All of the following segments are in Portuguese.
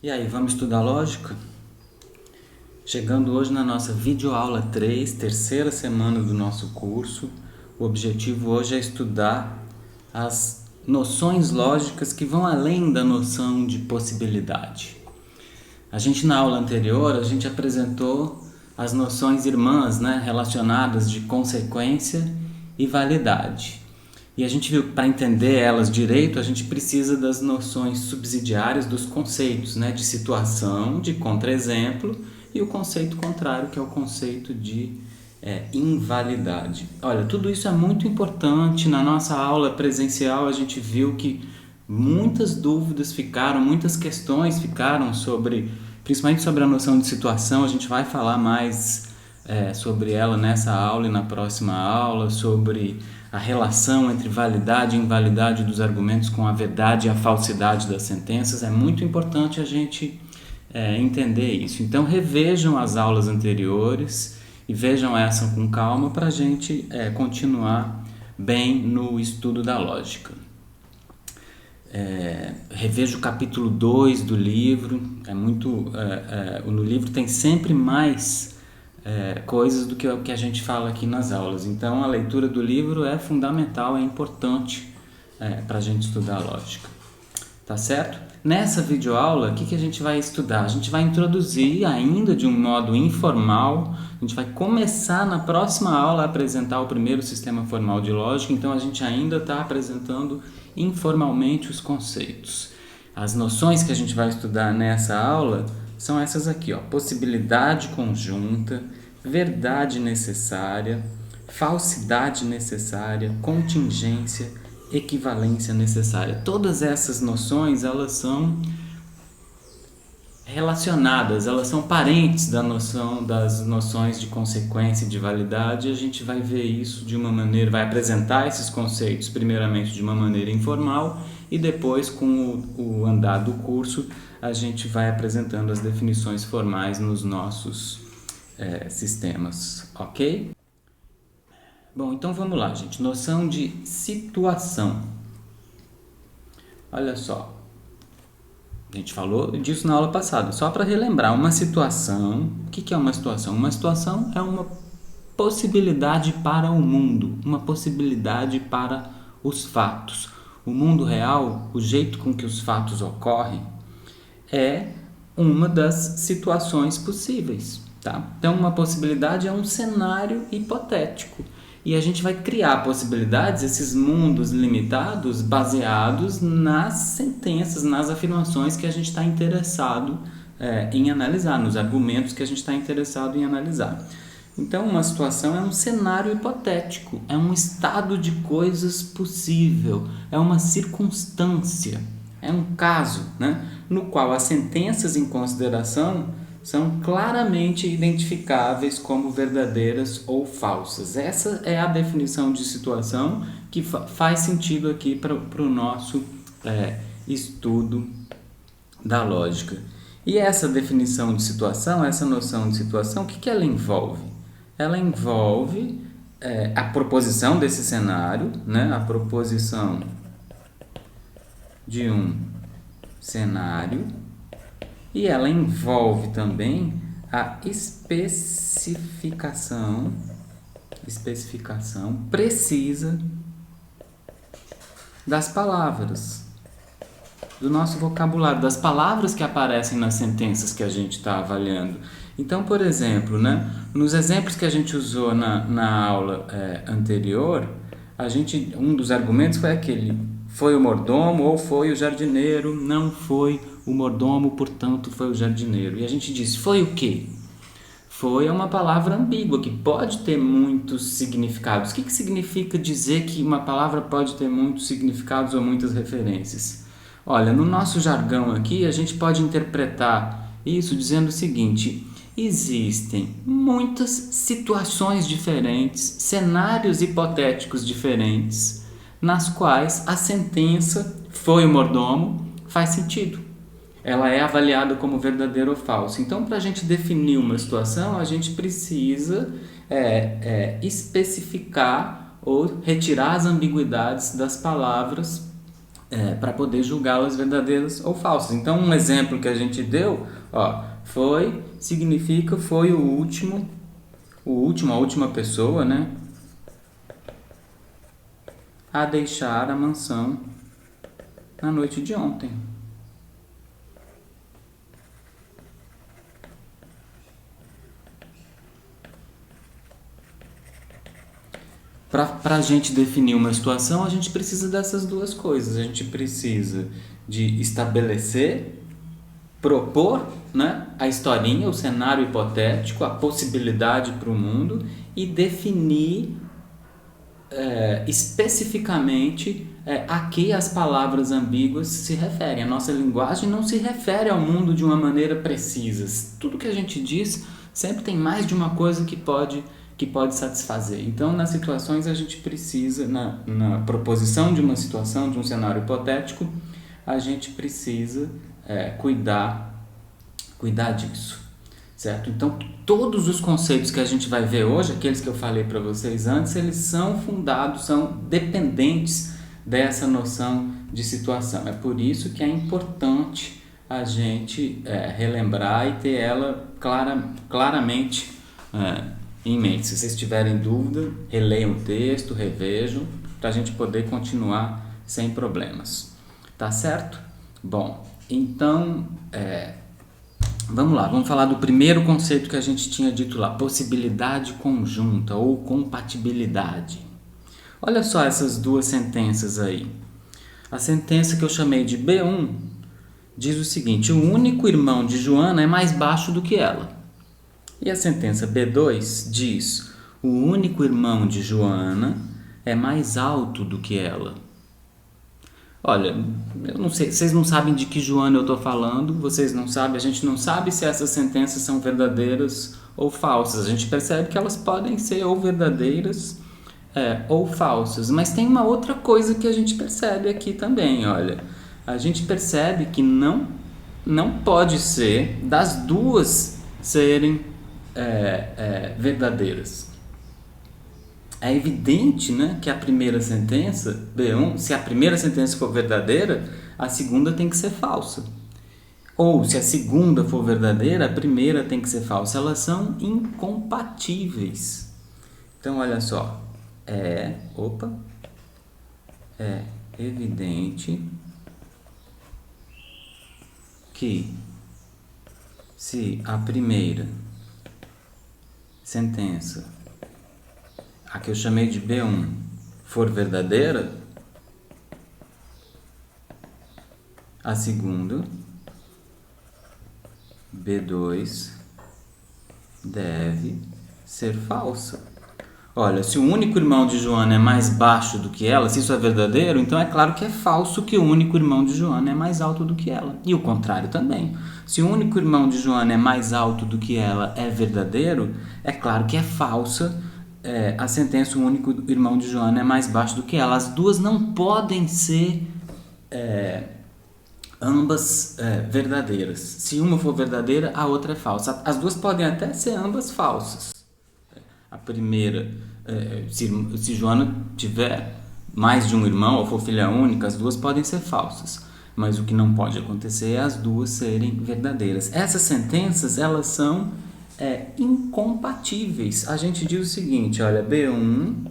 E aí, vamos estudar lógica? Chegando hoje na nossa videoaula 3, terceira semana do nosso curso. O objetivo hoje é estudar as noções lógicas que vão além da noção de possibilidade. Na aula anterior, a gente apresentou as noções irmãs, relacionadas de consequência e validade. E a gente viu que para entender elas direito, a gente precisa das noções subsidiárias dos conceitos, de situação, de contra-exemplo, e o conceito contrário, que é o conceito de invalidade. Olha, tudo isso é muito importante. Na nossa aula presencial, a gente viu que muitas dúvidas ficaram, muitas questões ficaram principalmente sobre a noção de situação. A gente vai falar mais sobre ela nessa aula e na próxima aula, sobre a relação entre validade e invalidade dos argumentos com a verdade e a falsidade das sentenças. É muito importante a gente entender isso. Então revejam as aulas anteriores e vejam essa com calma para a gente continuar bem no estudo da lógica. Reveja o capítulo 2 do livro. No livro tem sempre mais coisas do que o que a gente fala aqui nas aulas. Então a leitura do livro é fundamental, é importante para a gente estudar lógica. Tá certo? Nessa videoaula, o que a gente vai estudar? A gente vai introduzir ainda de um modo informal. A gente vai começar na próxima aula a apresentar o primeiro sistema formal de lógica. Então a gente ainda está apresentando informalmente os conceitos. As noções que a gente vai estudar nessa aula são essas aqui, ó: possibilidade conjunta, verdade necessária, falsidade necessária, contingência, equivalência necessária. Todas essas noções, elas são relacionadas, elas são parentes das noções de consequência e de validade. A gente vai ver isso de uma maneira, vai apresentar esses conceitos primeiramente de uma maneira informal e depois, com o andar do curso, a gente vai apresentando as definições formais nos nossos sistemas, ok? Bom, então vamos lá, gente. Noção de situação. Olha só. A gente falou disso na aula passada. Só para relembrar, uma situação... O que é uma situação? Uma situação é uma possibilidade para o mundo. Uma possibilidade para os fatos. O mundo real, o jeito com que os fatos ocorrem, é uma das situações possíveis, tá? Então, uma possibilidade é um cenário hipotético. E a gente vai criar possibilidades, esses mundos limitados, baseados nas sentenças, nas afirmações que a gente está interessado em analisar, nos argumentos que a gente está interessado em analisar. Então, uma situação é um cenário hipotético, é um estado de coisas possível, é uma circunstância, é um caso, no qual as sentenças em consideração são claramente identificáveis como verdadeiras ou falsas. Essa é a definição de situação que faz sentido aqui para o nosso estudo da lógica. E essa definição de situação, essa noção de situação, o que ela envolve? Ela envolve a proposição desse cenário, a proposição de um cenário, e ela envolve também a especificação precisa das palavras, do nosso vocabulário, das palavras que aparecem nas sentenças que a gente está avaliando. Então, por exemplo, nos exemplos que a gente usou na aula anterior, um dos argumentos foi aquele: foi o mordomo ou foi o jardineiro? Não foi o mordomo, portanto foi o jardineiro. E a gente disse: foi o quê? Foi uma palavra ambígua, que pode ter muitos significados. O que significa dizer que uma palavra pode ter muitos significados ou muitas referências? Olha, no nosso jargão aqui, a gente pode interpretar isso dizendo o seguinte: existem muitas situações diferentes, cenários hipotéticos diferentes, nas quais a sentença foi o mordomo faz sentido. Ela é avaliada como verdadeira ou falsa. Então, para a gente definir uma situação, a gente precisa especificar ou retirar as ambiguidades das palavras para poder julgá-las verdadeiras ou falsas. Então, um exemplo que a gente deu, ó, significa foi a última pessoa, né, a deixar a mansão na noite de ontem. Para a gente definir uma situação, a gente precisa dessas duas coisas. A gente precisa de estabelecer, propor, né, a historinha, o cenário hipotético, a possibilidade para o mundo e definir especificamente a que as palavras ambíguas se referem. A nossa linguagem não se refere ao mundo de uma maneira precisa. Tudo que a gente diz sempre tem mais de uma coisa que pode satisfazer. Então, nas situações, a gente precisa, na proposição de uma situação, de um cenário hipotético, a gente precisa cuidar disso, certo? Então, todos os conceitos que a gente vai ver hoje, aqueles que eu falei para vocês antes, eles são fundados, são dependentes dessa noção de situação. É por isso que é importante a gente relembrar e ter ela claramente em mente. Se vocês tiverem dúvida, releiam o texto, revejam, para a gente poder continuar sem problemas. Tá certo? Bom, então, vamos lá, vamos falar do primeiro conceito que a gente tinha dito lá, possibilidade conjunta ou compatibilidade. Olha só essas duas sentenças aí. A sentença que eu chamei de B1 diz o seguinte: o único irmão de Joana é mais baixo do que ela. E a sentença B2 diz: o único irmão de Joana é mais alto do que ela. Olha, eu não sei, vocês não sabem de que Joana eu estou falando, vocês não sabem, a gente não sabe se essas sentenças são verdadeiras ou falsas. A gente percebe que elas podem ser ou verdadeiras ou falsas, mas tem uma outra coisa que a gente percebe aqui também, olha. A gente percebe que não pode ser das duas serem verdadeiras. É evidente, né, que a primeira sentença, B1, se a primeira sentença for verdadeira, a segunda tem que ser falsa. Ou, se a segunda for verdadeira, a primeira tem que ser falsa. Elas são incompatíveis. Então, olha só. É evidente que se a primeira sentença, a que eu chamei de B1, for verdadeira, a segunda, B2, deve ser falsa. Olha, se o único irmão de Joana é mais baixo do que ela, se isso é verdadeiro, então é claro que é falso que o único irmão de Joana é mais alto do que ela. E o contrário também. Se o único irmão de Joana é mais alto do que ela é verdadeiro, é claro que é falsa a sentença: o único irmão de Joana é mais baixo do que ela. As duas não podem ser ambas verdadeiras. Se uma for verdadeira, a outra é falsa. As duas podem até ser ambas falsas. A primeira, se Joana tiver mais de um irmão ou for filha única, as duas podem ser falsas. Mas o que não pode acontecer é as duas serem verdadeiras. Essas sentenças, elas são incompatíveis. A gente diz o seguinte, olha, B1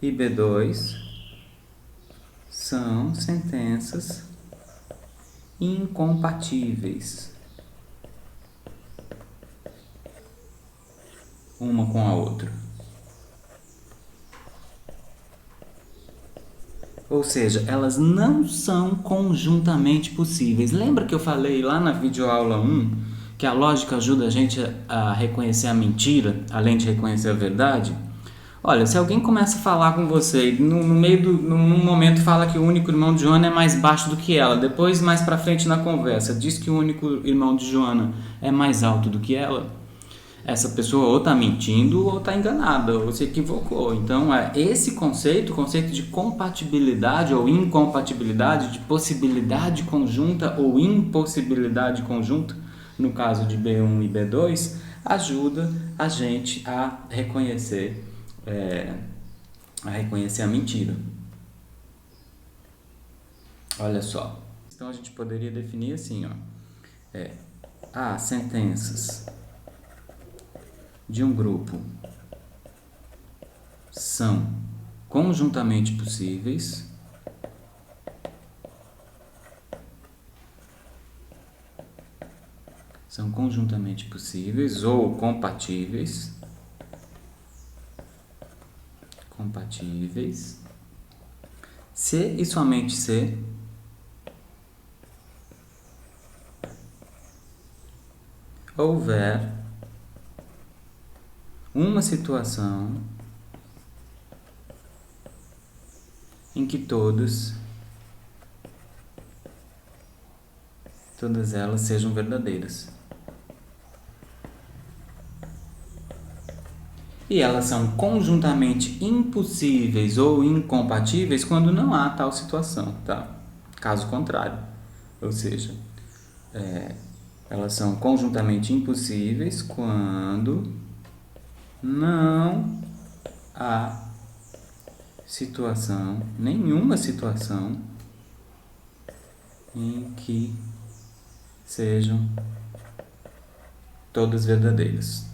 e B2 são sentenças incompatíveis uma com a outra. Ou seja, elas não são conjuntamente possíveis. Lembra que eu falei lá na videoaula 1 que a lógica ajuda a gente a reconhecer a mentira, além de reconhecer a verdade? Olha, se alguém começa a falar com você e num momento fala que o único irmão de Joana é mais baixo do que ela, depois mais pra frente na conversa diz que o único irmão de Joana é mais alto do que ela, essa pessoa ou está mentindo ou está enganada, ou se equivocou. Então, esse conceito, o conceito de compatibilidade ou incompatibilidade, de possibilidade conjunta ou impossibilidade conjunta, no caso de B1 e B2, ajuda a gente a reconhecer a mentira. Olha só. Então a gente poderia definir assim, ó. Há sentenças de um grupo são conjuntamente possíveis ou compatíveis se e somente se houver uma situação em que todas elas sejam verdadeiras. E elas são conjuntamente impossíveis ou incompatíveis quando não há tal situação, tá? Caso contrário. Ou seja, elas são conjuntamente impossíveis quando não há nenhuma situação em que sejam todas verdadeiras.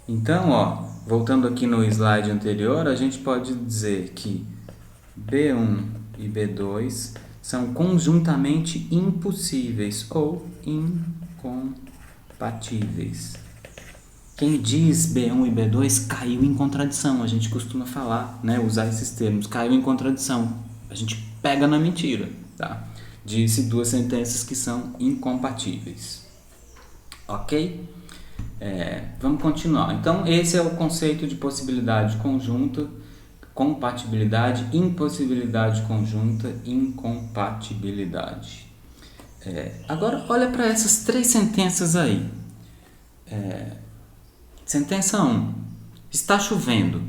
Então, voltando aqui no slide anterior, a gente pode dizer que B1 e B2 são conjuntamente impossíveis ou incompatíveis. Quem diz B1 e B2 caiu em contradição, a gente costuma falar, né, usar esses termos, caiu em contradição. A gente pega na mentira, tá? Disse duas sentenças que são incompatíveis. Ok? Vamos continuar. Então, esse é o conceito de possibilidade conjunta, compatibilidade, impossibilidade conjunta, incompatibilidade. Agora, olha para essas três sentenças aí. Sentença 1, está chovendo.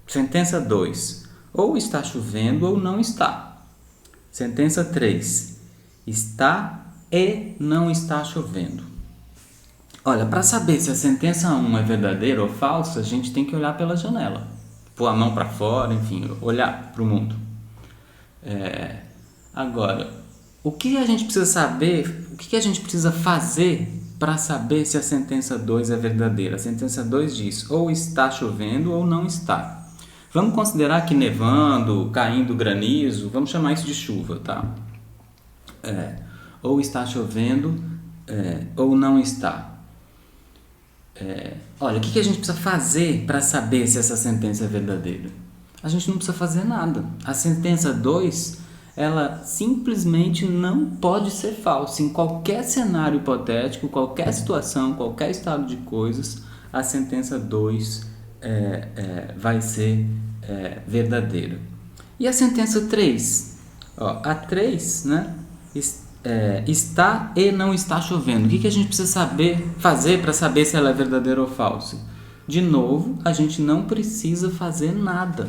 Sentença 2, ou está chovendo ou não está. Sentença 3, está e não está chovendo. Olha, para saber se a sentença 1 é verdadeira ou falsa, a gente tem que olhar pela janela. Pôr a mão para fora, enfim, olhar para o mundo. Agora, o que a gente precisa saber, o que a gente precisa fazer para saber se a sentença 2 é verdadeira? A sentença 2 diz, ou está chovendo ou não está. Vamos considerar que nevando, caindo granizo, vamos chamar isso de chuva, tá? Ou está chovendo ou não está. Olha, o que a gente precisa fazer para saber se essa sentença é verdadeira? A gente não precisa fazer nada. A sentença 2, ela simplesmente não pode ser falsa. Em qualquer cenário hipotético, qualquer situação, qualquer estado de coisas, a sentença 2 vai ser verdadeira. E a sentença 3? A 3, né? Está e não está chovendo. O que a gente precisa fazer para saber se ela é verdadeira ou falsa? De novo, a gente não precisa fazer nada.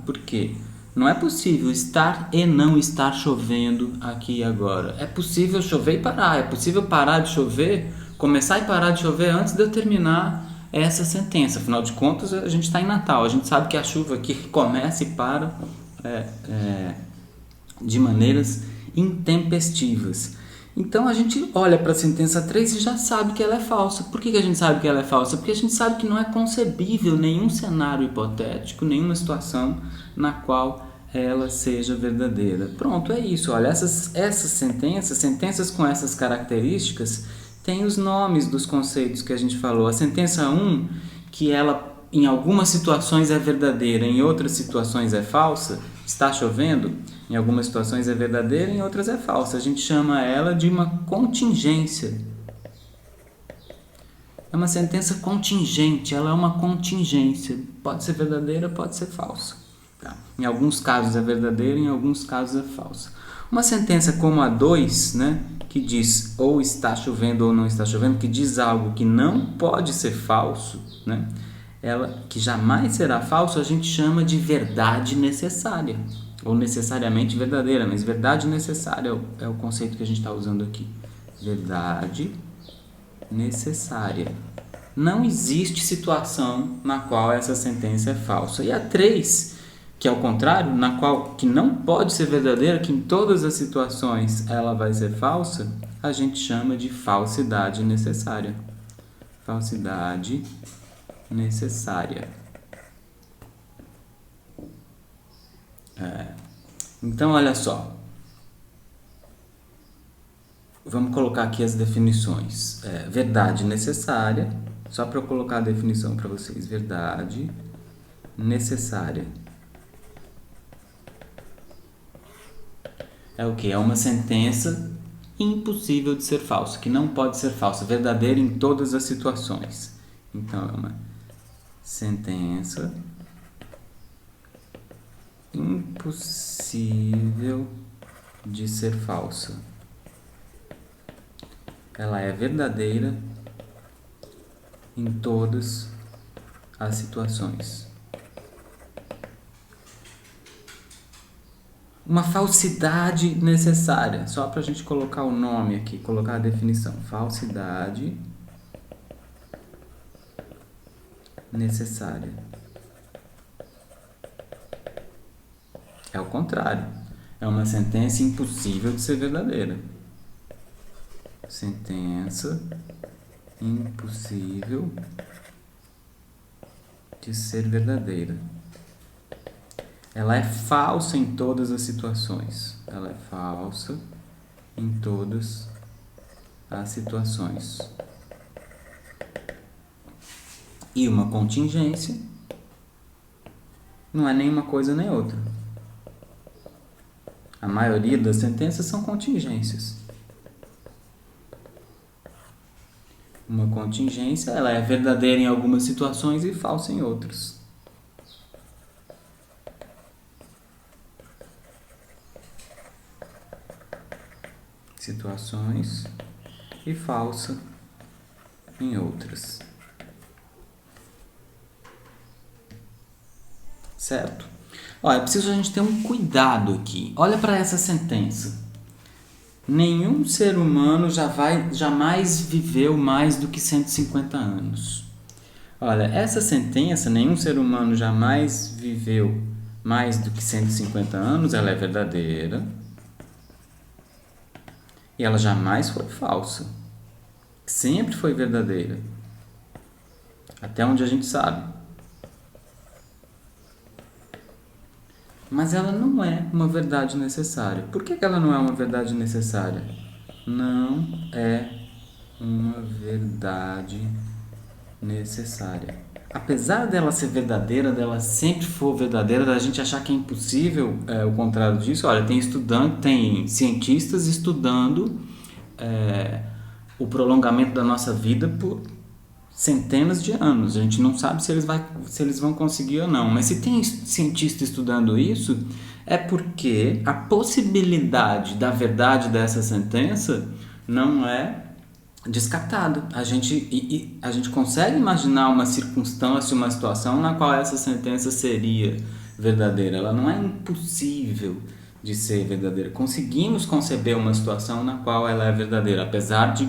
Por quê? Não é possível estar e não estar chovendo aqui e agora. É possível chover e parar. É possível parar de chover, começar e parar de chover antes de eu terminar essa sentença. Afinal de contas, a gente está em Natal. A gente sabe que a chuva aqui começa e para de maneiras intempestivas. Então a gente olha para a sentença 3 e já sabe que ela é falsa. Por que a gente sabe que ela é falsa? Porque a gente sabe que não é concebível nenhum cenário hipotético, nenhuma situação na qual ela seja verdadeira. Pronto, é isso. Olha, essas sentenças com essas características têm os nomes dos conceitos que a gente falou. A sentença 1, que ela em algumas situações é verdadeira, em outras situações é falsa, está chovendo, em algumas situações é verdadeira, em outras é falsa. A gente chama ela de uma contingência. É uma sentença contingente, ela é uma contingência. Pode ser verdadeira, pode ser falsa. Tá? Em alguns casos é verdadeira, em alguns casos é falsa. Uma sentença como a 2, né, que diz ou está chovendo ou não está chovendo, que diz algo que não pode ser falso, né, ela que jamais será falso, a gente chama de verdade necessária. Ou necessariamente verdadeira, mas verdade necessária é o conceito que a gente está usando aqui. Verdade necessária. não existe situação na qual essa sentença é falsa. E a 3, que é o contrário, na qual que não pode ser verdadeira, que em todas as situações ela vai ser falsa, a gente chama de falsidade necessária. Falsidade necessária. Então, olha só. Vamos colocar aqui as definições. Verdade necessária, só para eu colocar a definição para vocês. Verdade necessária. É o quê? É uma sentença impossível de ser falsa, que não pode ser falsa, verdadeira em todas as situações. Então, é uma sentença impossível de ser falsa. Ela é verdadeira em todas as situações. Uma falsidade necessária, só para a gente colocar o nome aqui, colocar a definição. Falsidade necessária. É o contrário. É uma sentença impossível de ser verdadeira. Sentença impossível de ser verdadeira. Ela é falsa em todas as situações. Ela é falsa em todas as situações. E uma contingência não é nem uma coisa nem outra. A maioria das sentenças são contingências. Uma contingência, ela é verdadeira em algumas situações e falsa em outras. Situações e falsa em outras. Certo? Olha, é preciso a gente ter um cuidado aqui. Olha para essa sentença. Nenhum ser humano jamais viveu mais do que 150 anos. Olha, essa sentença, nenhum ser humano jamais viveu mais do que 150 anos, ela é verdadeira. E ela jamais foi falsa. Sempre foi verdadeira. Até onde a gente sabe. Mas ela não é uma verdade necessária. Por que ela não é uma verdade necessária? Não é uma verdade necessária. Apesar dela ser verdadeira, dela sempre for verdadeira, da gente achar que é impossível o contrário disso, olha, tem cientistas estudando o prolongamento da nossa vida por centenas de anos. A gente não sabe se eles vão conseguir ou não. Mas se tem cientista estudando isso, é porque a possibilidade da verdade dessa sentença não é descartada. A gente consegue imaginar uma circunstância, uma situação na qual essa sentença seria verdadeira. Ela não é impossível de ser verdadeira. Conseguimos conceber uma situação na qual ela é verdadeira, apesar de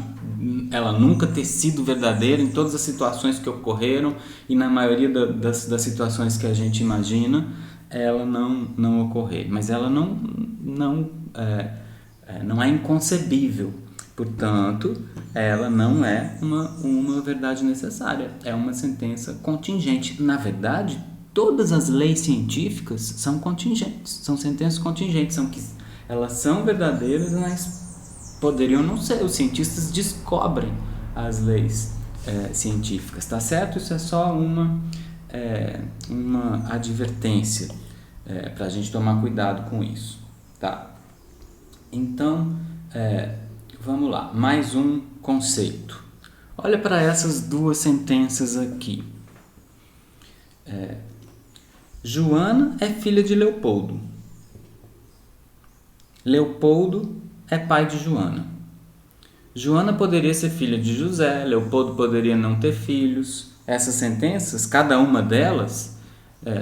ela nunca ter sido verdadeira em todas as situações que ocorreram e na maioria das situações que a gente imagina, ela não ocorrer. Mas ela não é inconcebível. Portanto, ela não é uma verdade necessária. É uma sentença contingente. Na verdade, todas as leis científicas são contingentes. São sentenças contingentes. Elas são verdadeiras, mas poderiam não ser. Os cientistas descobrem as leis científicas. Tá certo? Isso é só uma advertência para a gente tomar cuidado com isso. Tá? Então, vamos lá, mais um conceito. Olha para essas duas sentenças aqui. Joana é filha de Leopoldo. Leopoldo é pai de Joana. Joana poderia ser filha de José, Leopoldo poderia não ter filhos. Essas sentenças, cada uma delas,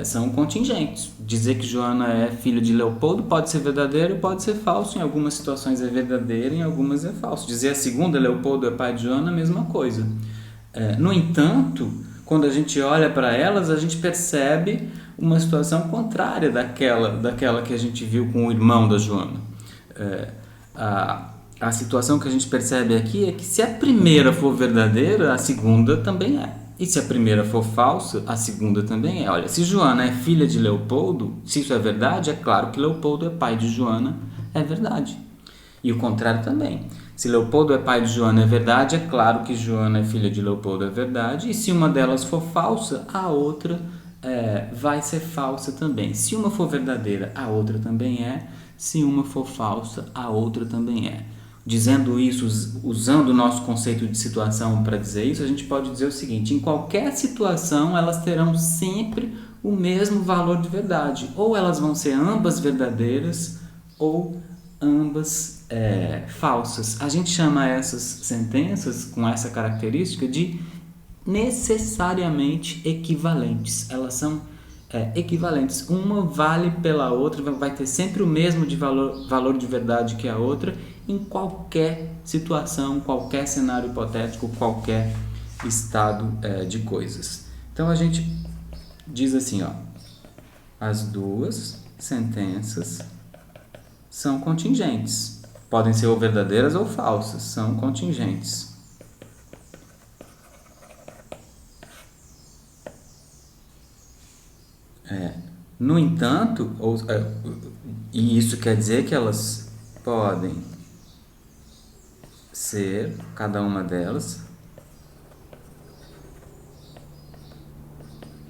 são contingentes. Dizer que Joana é filha de Leopoldo pode ser verdadeiro e pode ser falso. Em algumas situações é verdadeiro, em algumas é falso. Dizer a segunda, Leopoldo é pai de Joana, a mesma coisa. No entanto, quando a gente olha para elas, a gente percebe uma situação contrária daquela que a gente viu com o irmão da Joana. A situação que a gente percebe aqui é que se a primeira for verdadeira, a segunda também é. E se a primeira for falsa, a segunda também é. Olha, se Joana é filha de Leopoldo, se isso é verdade, é claro que Leopoldo é pai de Joana, é verdade. E o contrário também. Se Leopoldo é pai de Joana, é verdade, é claro que Joana é filha de Leopoldo, é verdade. E se uma delas for falsa, a outra vai ser falsa também. Se uma for verdadeira, a outra também é. Se uma for falsa, a outra também é. Dizendo isso, usando o nosso conceito de situação para dizer isso, a gente pode dizer o seguinte: em qualquer situação elas terão sempre o mesmo valor de verdade. Ou elas vão ser ambas verdadeiras ou ambas falsas. A gente chama essas sentenças com essa característica de necessariamente equivalentes. Elas são equivalentes. Uma vale pela outra, vai ter sempre o mesmo valor de verdade que a outra em qualquer situação, qualquer cenário hipotético, qualquer estado de coisas. Então a gente diz assim, as duas sentenças são contingentes. Podem ser ou verdadeiras ou falsas, são contingentes. No entanto, e isso quer dizer que elas podem ser, cada uma delas,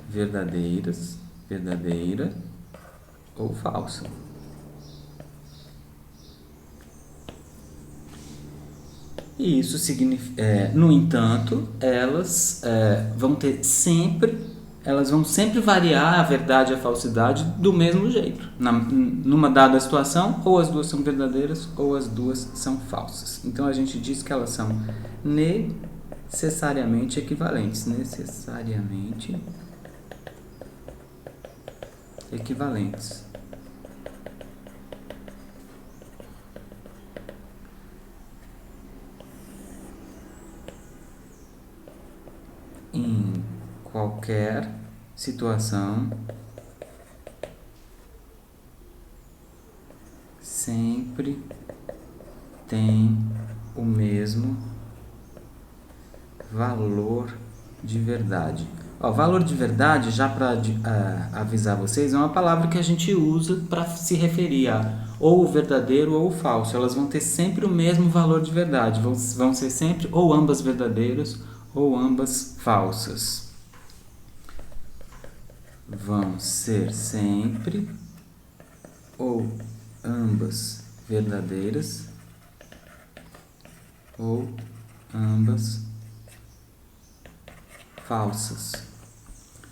verdadeira ou falsa. E isso significa, no entanto, elas vão sempre variar a verdade e a falsidade do mesmo jeito. Numa dada situação, ou as duas são verdadeiras ou as duas são falsas. Então a gente diz que elas são necessariamente equivalentes. Necessariamente equivalentes. Em qualquer situação, sempre tem o mesmo valor de verdade. Valor de verdade, já para avisar vocês, é uma palavra que a gente usa para se referir a ou o verdadeiro ou o falso. Elas vão ter sempre o mesmo valor de verdade, vão ser sempre ou ambas verdadeiras ou ambas falsas. Vão ser sempre ou ambas verdadeiras ou ambas falsas.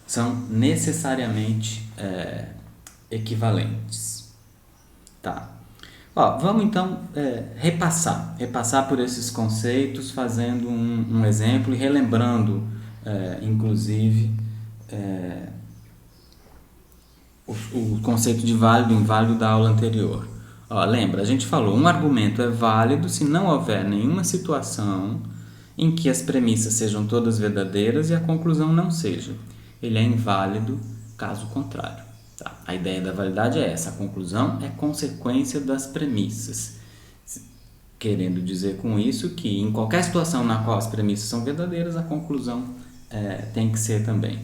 São necessariamente equivalentes. Tá. Vamos então repassar por esses conceitos, fazendo um exemplo e relembrando, inclusive, o conceito de válido e inválido da aula anterior. Lembra, a gente falou, um argumento é válido se não houver nenhuma situação em que as premissas sejam todas verdadeiras e a conclusão não seja. Ele é inválido caso contrário. Tá? A ideia da validade é essa, a conclusão é consequência das premissas. Querendo dizer com isso que em qualquer situação na qual as premissas são verdadeiras, a conclusão tem que ser também.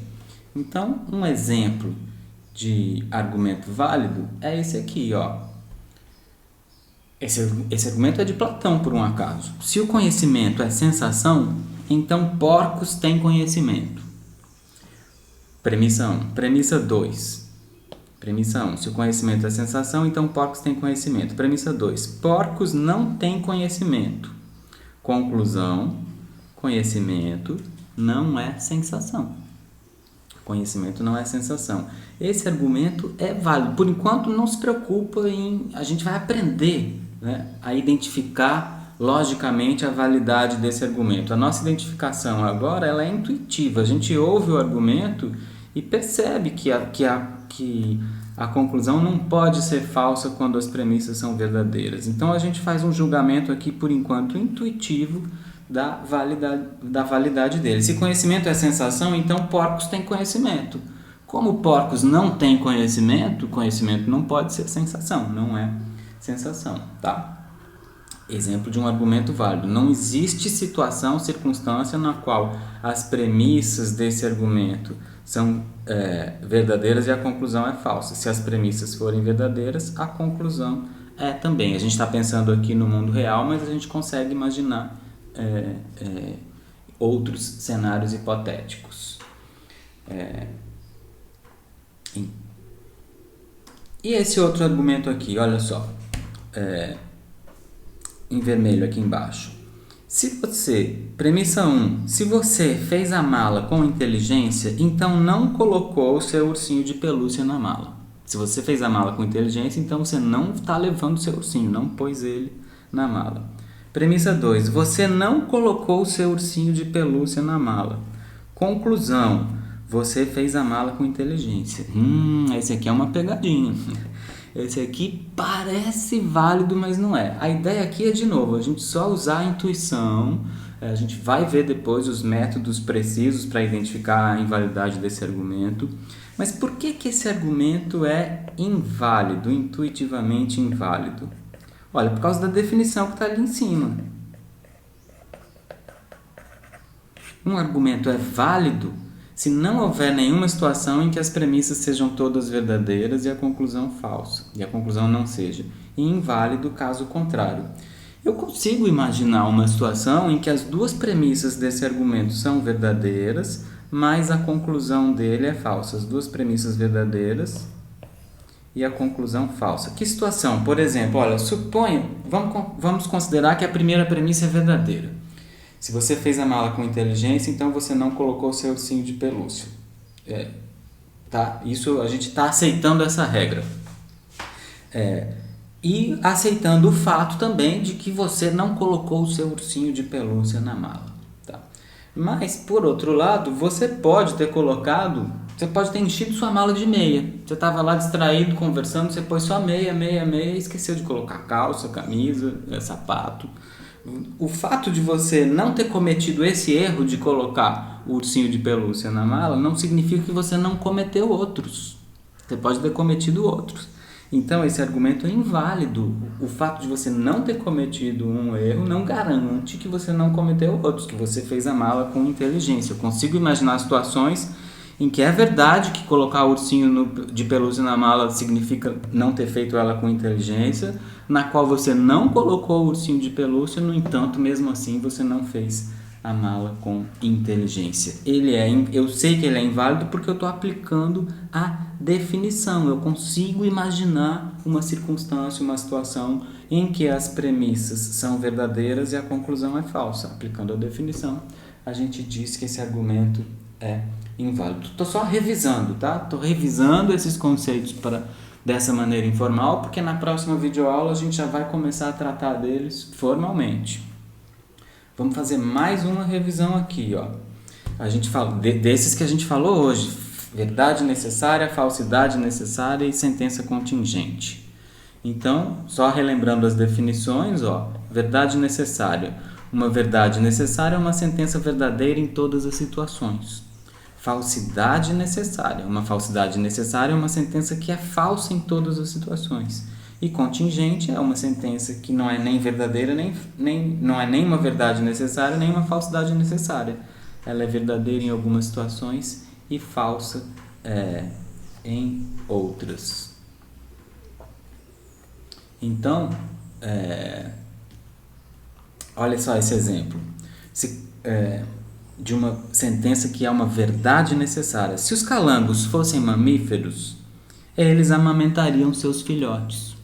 Então, um exemplo de argumento válido é esse aqui, Esse argumento é de Platão, por um acaso. Se o conhecimento é sensação, então porcos têm conhecimento. Premissa 1. Premissa 2. Premissa 1. Se o conhecimento é sensação, então porcos têm conhecimento. Premissa 2. Porcos não têm conhecimento. Conclusão: conhecimento não é sensação. Conhecimento não é sensação. Esse argumento é válido. Por enquanto, não se preocupa a gente vai aprender, a identificar logicamente a validade desse argumento. A nossa identificação agora ela é intuitiva. A gente ouve o argumento e percebe que a conclusão não pode ser falsa quando as premissas são verdadeiras. Então a gente faz um julgamento aqui, por enquanto, intuitivo da validade dele. Se conhecimento é sensação, então porcos têm conhecimento. Como porcos não têm conhecimento, conhecimento não pode ser sensação, não é sensação, tá? Exemplo de um argumento válido. Não existe situação, circunstância na qual as premissas desse argumento são verdadeiras e a conclusão é falsa. Se as premissas forem verdadeiras, a conclusão é também. A gente está pensando aqui no mundo real, mas a gente consegue imaginar outros cenários hipotéticos. E esse outro argumento aqui, olha só. Em vermelho aqui embaixo. Premissa 1, se você fez a mala com inteligência, então não colocou o seu ursinho de pelúcia na mala. Se você fez a mala com inteligência, então você não está levando o seu ursinho, não pôs ele na mala. Premissa 2, você não colocou o seu ursinho de pelúcia na mala. Conclusão, você fez a mala com inteligência. Esse aqui é uma pegadinha. Esse aqui parece válido, mas não é. A ideia aqui é, de novo, a gente só usar a intuição. A gente vai ver depois os métodos precisos para identificar a invalidade desse argumento. Mas por que esse argumento é inválido, intuitivamente inválido? Olha, por causa da definição que está ali em cima. Um argumento é válido se não houver nenhuma situação em que as premissas sejam todas verdadeiras e a conclusão falsa, e a conclusão não seja, e inválido caso contrário. Eu consigo imaginar uma situação em que as duas premissas desse argumento são verdadeiras, mas a conclusão dele é falsa. As duas premissas verdadeiras e a conclusão falsa. Que situação? Por exemplo, olha, vamos considerar que a primeira premissa é verdadeira. Se você fez a mala com inteligência, então você não colocou o seu ursinho de pelúcia. Tá? Isso, a gente está aceitando essa regra. E aceitando o fato também de que você não colocou o seu ursinho de pelúcia na mala. Tá? Mas, por outro lado, você pode ter enchido sua mala de meia. Você estava lá distraído, conversando, você pôs só meia, e esqueceu de colocar calça, camisa, sapato. O fato de você não ter cometido esse erro de colocar o ursinho de pelúcia na mala não significa que você não cometeu outros. Você pode ter cometido outros. Então, esse argumento é inválido. O fato de você não ter cometido um erro não garante que você não cometeu outros, que você fez a mala com inteligência. Eu consigo imaginar situações em que é verdade que colocar o ursinho de pelúcia na mala significa não ter feito ela com inteligência, na qual você não colocou o ursinho de pelúcia, no entanto, mesmo assim, você não fez a mala com inteligência. Eu sei que ele é inválido porque eu estou aplicando a definição. Eu consigo imaginar uma circunstância, uma situação em que as premissas são verdadeiras e a conclusão é falsa. Aplicando a definição, a gente diz que esse argumento é inválido. Estou só revisando, tá? Estou revisando esses conceitos dessa maneira informal, porque na próxima videoaula a gente já vai começar a tratar deles formalmente. Vamos fazer mais uma revisão aqui, ó. A gente fala desses que a gente falou hoje: verdade necessária, falsidade necessária e sentença contingente. Então, só relembrando as definições, ó. Verdade necessária. Uma verdade necessária é uma sentença verdadeira em todas as situações. Falsidade necessária. Uma falsidade necessária é uma sentença que é falsa em todas as situações. E contingente é uma sentença que não é nem verdadeira, não é nem uma verdade necessária, nem uma falsidade necessária. Ela é verdadeira em algumas situações e falsa em outras. Então, olha só esse exemplo. De uma sentença que é uma verdade necessária. Se os calangos fossem mamíferos, eles amamentariam seus filhotes.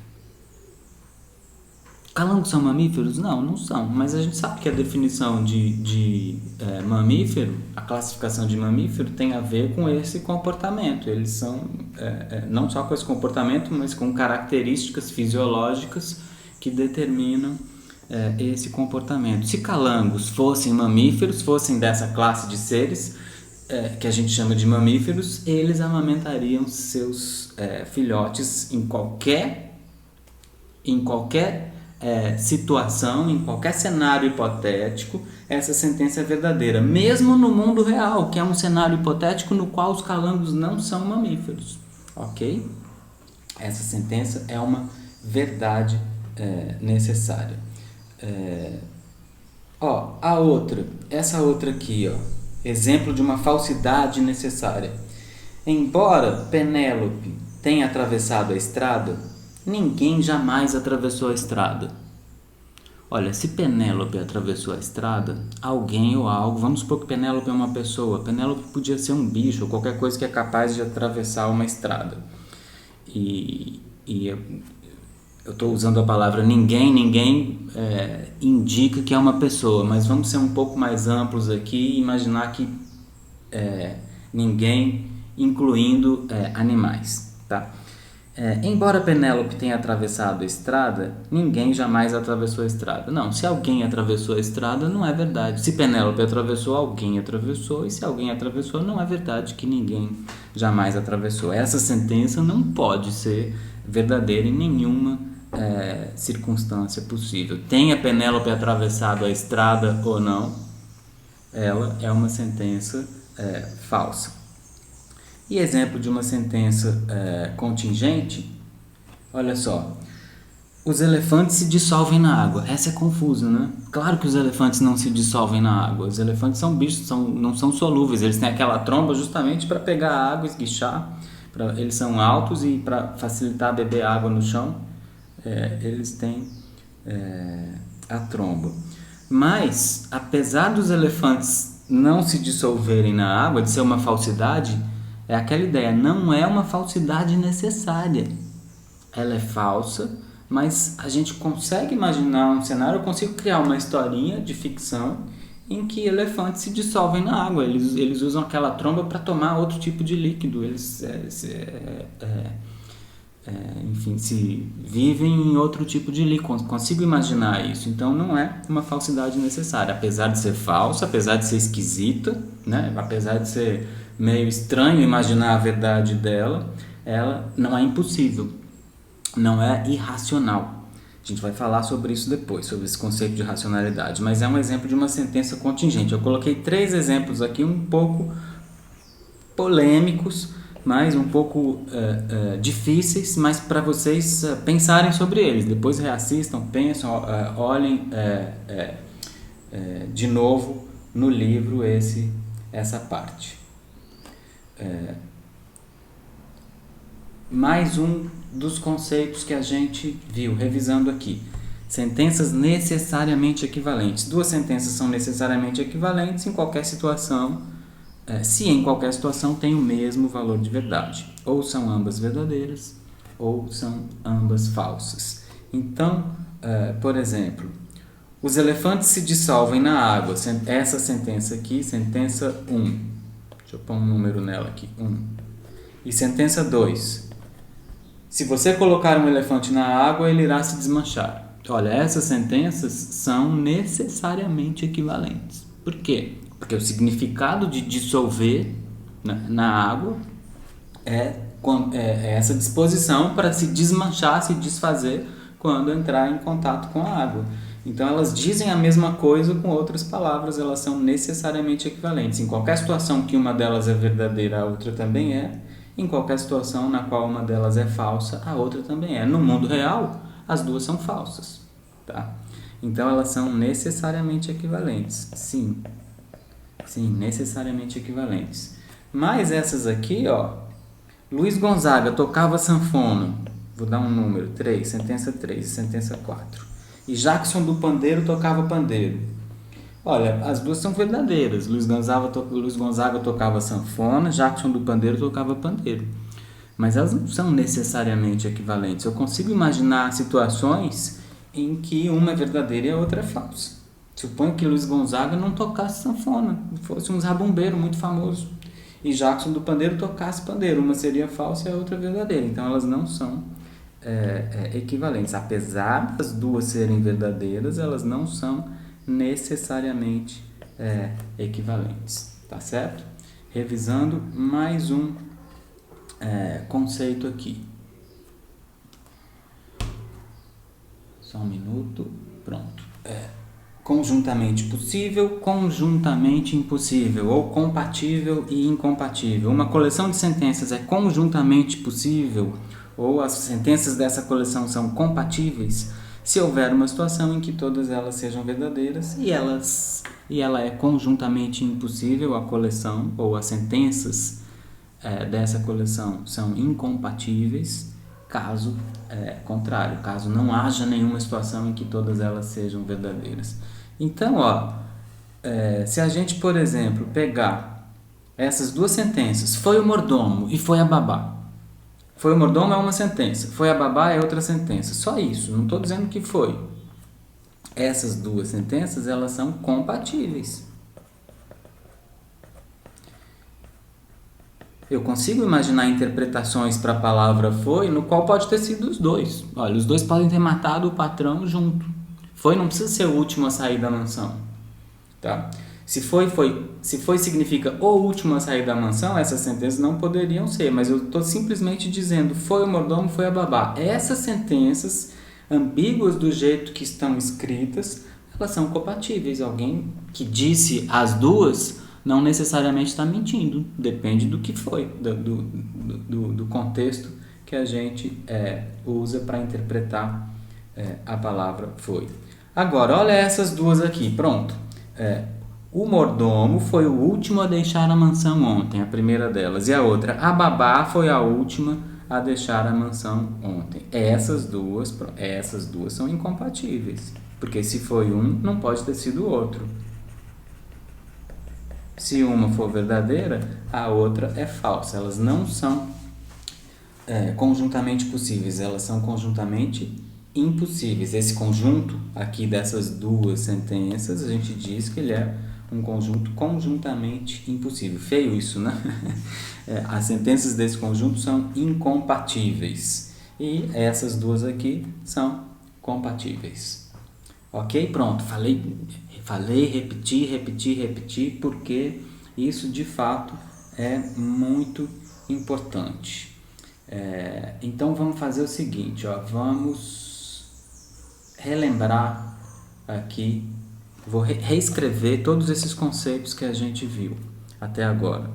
Calangos são mamíferos? Não, não são. Mas a gente sabe que a definição de mamífero, a classificação de mamífero, tem a ver com esse comportamento. Eles são, não só com esse comportamento, mas com características fisiológicas que determinam esse comportamento. Se calangos fossem mamíferos, fossem dessa classe de seres, que a gente chama de mamíferos, eles amamentariam seus filhotes em qualquer situação, em qualquer cenário hipotético, essa sentença é verdadeira, mesmo no mundo real, que é um cenário hipotético no qual os calangos não são mamíferos, ok? Essa sentença é uma verdade necessária. Essa outra aqui, exemplo de uma falsidade necessária. Embora Penélope tenha atravessado a estrada, ninguém jamais atravessou a estrada. Olha, se Penélope atravessou a estrada, alguém ou algo, vamos supor que Penélope é uma pessoa, Penélope podia ser um bicho ou qualquer coisa que é capaz de atravessar uma estrada. E eu estou usando a palavra ninguém indica que é uma pessoa, mas vamos ser um pouco mais amplos aqui e imaginar que ninguém incluindo animais, tá? Embora Penélope tenha atravessado a estrada, ninguém jamais atravessou a estrada. Não, se alguém atravessou a estrada, não é verdade. Se Penélope atravessou, alguém atravessou, e se alguém atravessou, não é verdade que ninguém jamais atravessou. Essa sentença não pode ser verdadeira em nenhuma circunstância possível. Tenha Penélope atravessado a estrada ou não, ela é uma sentença falsa. E exemplo de uma sentença contingente, olha só, os elefantes se dissolvem na água. Essa é confusa, né? Claro que os elefantes não se dissolvem na água. Os elefantes são bichos, não são solúveis. Eles têm aquela tromba justamente para pegar a água e esguichar. Eles são altos e para facilitar beber água no chão, eles têm a tromba. Mas, apesar dos elefantes não se dissolverem na água, de ser uma falsidade, é aquela ideia, não é uma falsidade necessária. Ela é falsa, mas a gente consegue imaginar um cenário, eu consigo criar uma historinha de ficção em que elefantes se dissolvem na água. Eles usam aquela tromba para tomar outro tipo de líquido. Eles enfim, se vivem em outro tipo de líquido. Consigo imaginar isso. Então não é uma falsidade necessária. Apesar de ser falsa, apesar de ser esquisita, né? Apesar de ser meio estranho imaginar a verdade dela, ela não é impossível, não é irracional. A gente vai falar sobre isso depois, sobre esse conceito de racionalidade, mas é um exemplo de uma sentença contingente. Eu coloquei 3 exemplos aqui um pouco polêmicos, mas um pouco difíceis, mas para vocês pensarem sobre eles. Depois reassistam, pensam, olhem de novo no livro essa parte. Mais um dos conceitos que a gente viu, revisando aqui. Sentenças necessariamente equivalentes. 2 sentenças são necessariamente equivalentes em qualquer situação, se em qualquer situação tem o mesmo valor de verdade. Ou são ambas verdadeiras, ou são ambas falsas. Então, por exemplo, os elefantes se dissolvem na água. Essa sentença aqui, sentença 1. Deixa eu pôr um número nela aqui, 1. E sentença 2. Se você colocar um elefante na água, ele irá se desmanchar. Olha, essas sentenças são necessariamente equivalentes. Por quê? Porque o significado de dissolver na água é essa disposição para se desmanchar, se desfazer quando entrar em contato com a água. Então elas dizem a mesma coisa com outras palavras, elas são necessariamente equivalentes. Em qualquer situação que uma delas é verdadeira, a outra também é. Em qualquer situação na qual uma delas é falsa, a outra também é. No mundo real, as duas são falsas, tá? Então elas são necessariamente equivalentes. Sim, necessariamente equivalentes. Mas essas aqui, Luiz Gonzaga tocava sanfona. Vou dar um número, 3, sentença 3 e sentença 4. E Jackson do Pandeiro tocava pandeiro. Olha, as duas são verdadeiras. Luiz Gonzaga tocava sanfona, Jackson do Pandeiro tocava pandeiro. Mas elas não são necessariamente equivalentes. Eu consigo imaginar situações em que uma é verdadeira e a outra é falsa. Suponho que Luiz Gonzaga não tocasse sanfona, fosse um zabumbeiro muito famoso. E Jackson do Pandeiro tocasse pandeiro. Uma seria falsa e a outra verdadeira. Então elas não são equivalentes. Apesar das duas serem verdadeiras, elas não são necessariamente equivalentes. Tá certo? Revisando mais um conceito aqui. Só um minuto. Pronto. Conjuntamente possível, conjuntamente impossível, ou compatível e incompatível. Uma coleção de sentenças é conjuntamente possível, ou as sentenças dessa coleção são compatíveis, se houver uma situação em que todas elas sejam verdadeiras e ela é conjuntamente impossível, a coleção ou as sentenças dessa coleção são incompatíveis, caso contrário, caso não haja nenhuma situação em que todas elas sejam verdadeiras. Então, se a gente, por exemplo, pegar essas duas sentenças, foi o mordomo e foi a babá. Foi o mordomo é uma sentença, foi a babá é outra sentença. Só isso, não estou dizendo que foi. Essas duas sentenças, elas são compatíveis. Eu consigo imaginar interpretações para a palavra foi, no qual pode ter sido os dois. Olha, os dois podem ter matado o patrão junto. Foi não precisa ser o último a sair da mansão. Tá? Se foi significa o último a sair da mansão, essas sentenças não poderiam ser, mas eu estou simplesmente dizendo foi o mordomo, foi a babá. Essas sentenças, ambíguas do jeito que estão escritas, elas são compatíveis. Alguém que disse as duas não necessariamente está mentindo, depende do que foi, do contexto que a gente usa para interpretar a palavra foi. Agora, olha essas duas aqui, pronto. O mordomo foi o último a deixar a mansão ontem, a primeira delas, e a outra, a babá foi a última a deixar a mansão ontem. Essas duas são incompatíveis, porque se foi um, não pode ter sido o outro. Se uma for verdadeira, a outra é falsa. Elas não são conjuntamente possíveis, elas são conjuntamente impossíveis. Esse conjunto aqui dessas duas sentenças, a gente diz que ele é um conjunto conjuntamente impossível. Feio isso, né? As sentenças desse conjunto são incompatíveis. E essas duas aqui são compatíveis. Ok? Pronto. Falei, repeti, porque isso de fato é muito importante. Então vamos fazer o seguinte, vamos relembrar aqui, vou reescrever todos esses conceitos que a gente viu até agora.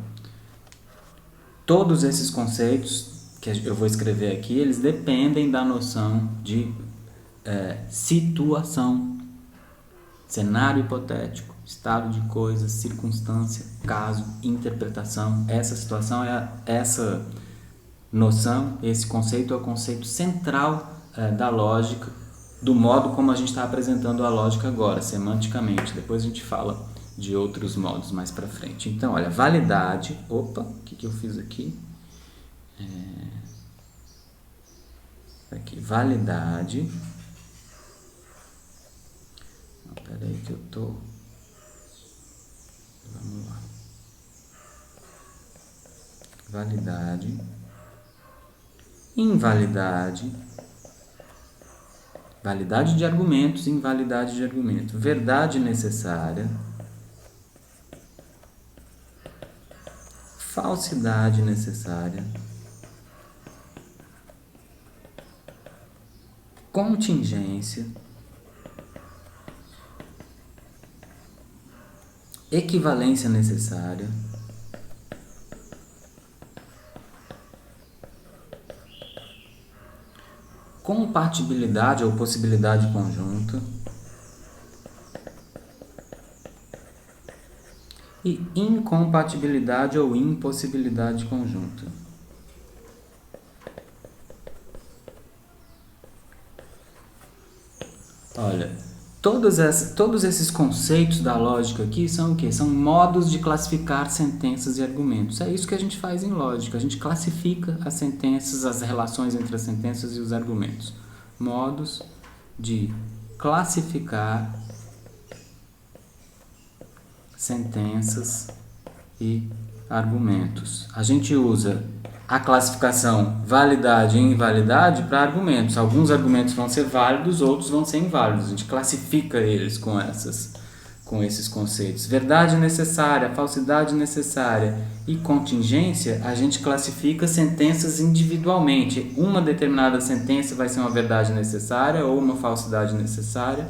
Todos esses conceitos que eu vou escrever aqui, eles dependem da noção de situação. Cenário hipotético, estado de coisas, circunstância, caso, interpretação. Essa situação essa noção, esse conceito é o conceito central da lógica, do modo como a gente está apresentando a lógica agora, semanticamente. Depois a gente fala de outros modos mais para frente. Então, olha, validade. Opa, o que eu fiz aqui? Aqui, validade. Espera aí que eu tô... Vamos lá. Validade. Invalidade. Validade de argumentos, invalidade de argumento. Verdade necessária. Falsidade necessária. Contingência. Equivalência necessária. Compatibilidade ou possibilidade conjunta. E incompatibilidade ou impossibilidade conjunta. Olha, todos esses conceitos da lógica aqui são o quê? São modos de classificar sentenças e argumentos. É isso que a gente faz em lógica. A gente classifica as sentenças, as relações entre as sentenças e os argumentos. Modos de classificar sentenças e argumentos. A gente usa a classificação validade e invalidade para argumentos. Alguns argumentos vão ser válidos, outros vão ser inválidos. A gente classifica eles com essas com esses conceitos. Verdade necessária, falsidade necessária e contingência, a gente classifica sentenças individualmente. Uma determinada sentença vai ser uma verdade necessária ou uma falsidade necessária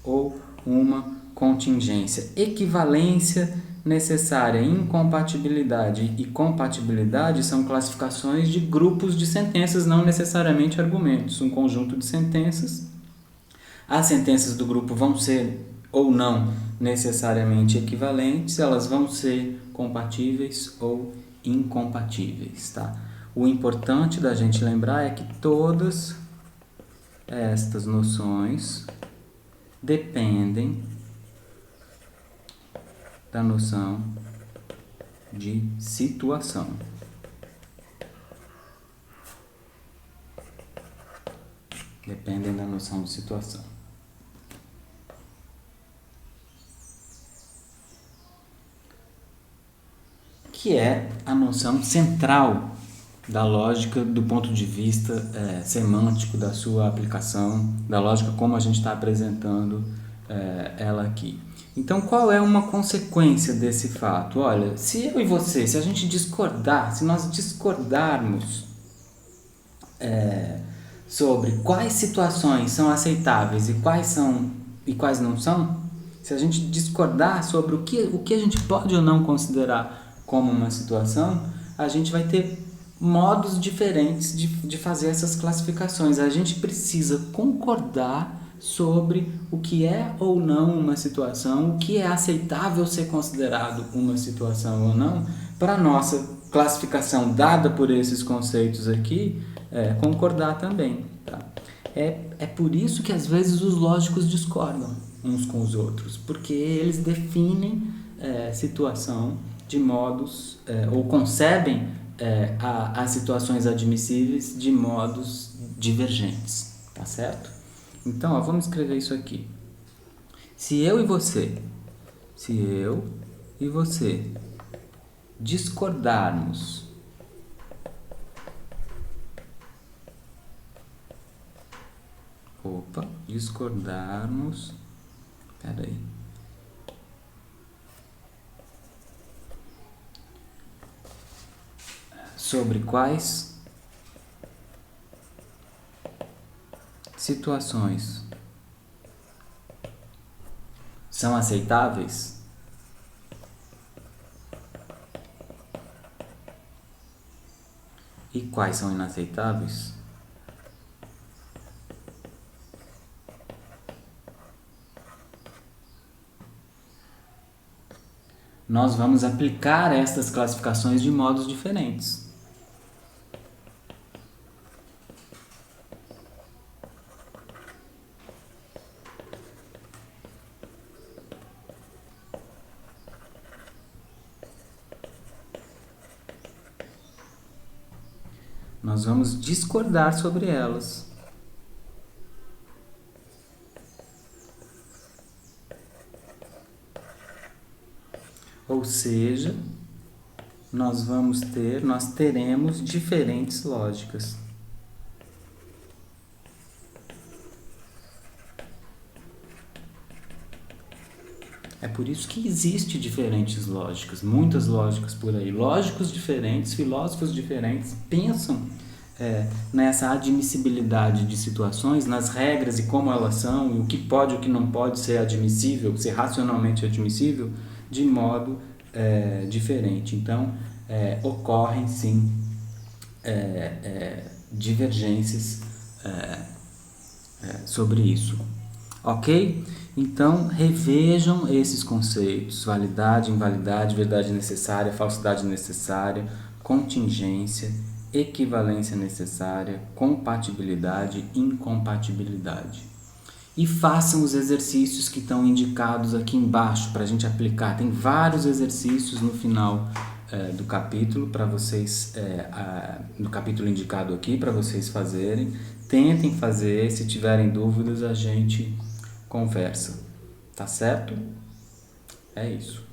ou uma contingência. Equivalência necessária, incompatibilidade e compatibilidade são classificações de grupos de sentenças, não necessariamente argumentos. Um conjunto de sentenças. As sentenças do grupo vão ser ou não necessariamente equivalentes, elas vão ser compatíveis ou incompatíveis, tá? O importante da gente lembrar é que todas estas noções dependem da noção de situação. Dependem da noção de situação. Que é a noção central da lógica do ponto de vista semântico da sua aplicação, da lógica como a gente está apresentando ela aqui. Então, qual é uma consequência desse fato? Olha, se eu e você, se a gente discordar, se nós discordarmos sobre quais situações são aceitáveis e quais não são, se a gente discordar sobre o que a gente pode ou não considerar como uma situação, a gente vai ter modos diferentes de fazer essas classificações. A gente precisa concordar sobre o que é ou não uma situação, o que é aceitável ser considerado uma situação ou não, para a nossa classificação dada por esses conceitos aqui, concordar também. Tá? É por isso que às vezes os lógicos discordam uns com os outros, porque eles definem situação de modos, ou concebem as situações admissíveis de modos divergentes, tá certo? Então, vamos escrever isso aqui. Se eu e você discordarmos sobre quais situações são aceitáveis, e quais são inaceitáveis, nós vamos aplicar estas classificações de modos diferentes. Nós vamos discordar sobre elas. Ou seja, nós teremos diferentes lógicas. É por isso que existe diferentes lógicas, muitas lógicas por aí. Lógicos diferentes, filósofos diferentes pensam nessa admissibilidade de situações, nas regras e como elas são, e o que pode e o que não pode ser admissível, ser racionalmente admissível, de modo diferente. Então, ocorrem sim divergências sobre isso. Ok? Então, revejam esses conceitos: validade, invalidade, verdade necessária, falsidade necessária, contingência, equivalência necessária, compatibilidade, incompatibilidade. E façam os exercícios que estão indicados aqui embaixo para a gente aplicar. Tem vários exercícios no final do capítulo para vocês, no capítulo indicado aqui para vocês fazerem. Tentem fazer, se tiverem dúvidas a gente conversa, tá certo? É isso.